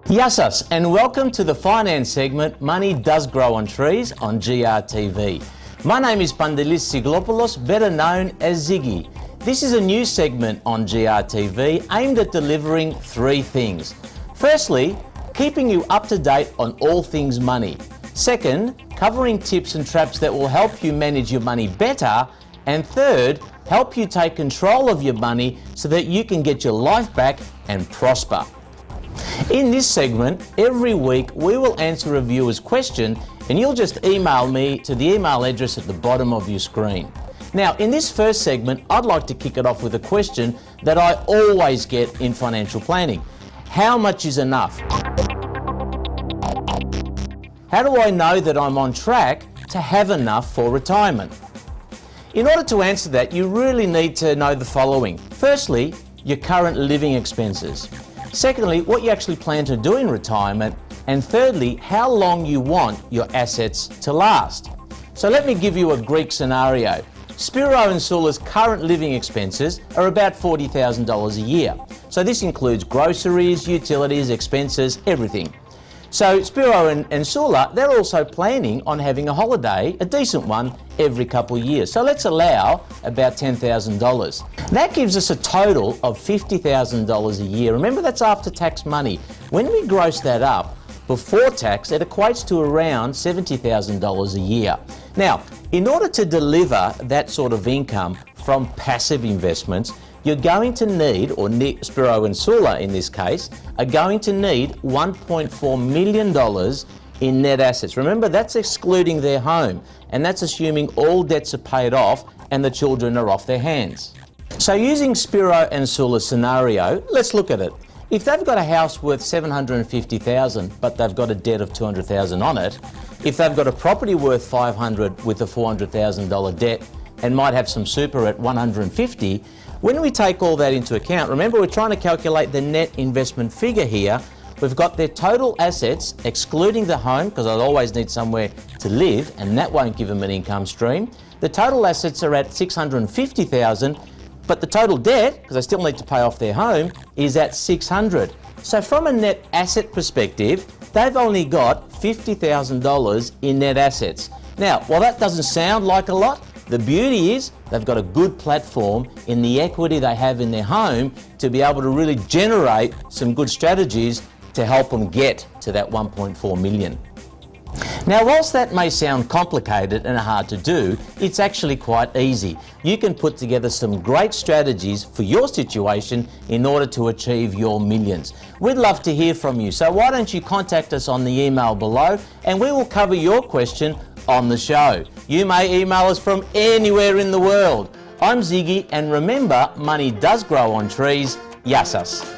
Yassas, and welcome to the finance segment Money Does Grow on Trees on GRTV. My name is Pandelis Siglopoulos, better known as Ziggy. This is a new segment on GRTV aimed at delivering three things. Firstly, keeping you up to date on all things money. Second, covering tips and traps that will help you manage your money better. And third, help you take control of your money so that you can get your life back and prosper. In this segment, every week we will answer a viewer's question and you'll just email me to the email address at the bottom of your screen. Now, in this first segment, I'd like to kick it off with a question that I always get in financial planning. How much is enough? How do I know that I'm on track to have enough for retirement? In order to answer that, you really need to know the following. Firstly, your current living expenses. Secondly, what you actually plan to do in retirement. And thirdly, how long you want your assets to last. So let me give you a Greek scenario. Spiro and Sula's current living expenses are about $40,000 a year. So this includes groceries, utilities, expenses, everything. So Spiro and Sula, they're also planning on having a holiday, a decent one, every couple of years. So let's allow about $10,000. That gives us a total of $50,000 a year. Remember, that's after tax money. When we gross that up, before tax, it equates to around $70,000 a year. Now, in order to deliver that sort of income from passive investments, you're going to need, or Spiro and Sula in this case, are going to need $1.4 million in net assets. Remember, that's excluding their home, and that's assuming all debts are paid off and the children are off their hands. So using Spiro and Sula's scenario, let's look at it. If they've got a house worth $750,000, but they've got a debt of $200,000 on it, if they've got a property worth $500,000 with a $400,000 debt and might have some super at $150,000, when we take all that into account, remember we're trying to calculate the net investment figure here. We've got their total assets, excluding the home, because I'll always need somewhere to live, and that won't give them an income stream. The total assets are at $650,000, but the total debt, because I still need to pay off their home, is at $600,000. So from a net asset perspective, they've only got $50,000 in net assets. Now, while that doesn't sound like a lot, the beauty is they've got a good platform in the equity they have in their home to be able to really generate some good strategies to help them get to that 1.4 million. Now, whilst that may sound complicated and hard to do, it's actually quite easy. You can put together some great strategies for your situation in order to achieve your millions. We'd love to hear from you, so why don't you contact us on the email below and we will cover your question on the show. You may email us from anywhere in the world. I'm Ziggy, and remember, money does grow on trees. Yassas.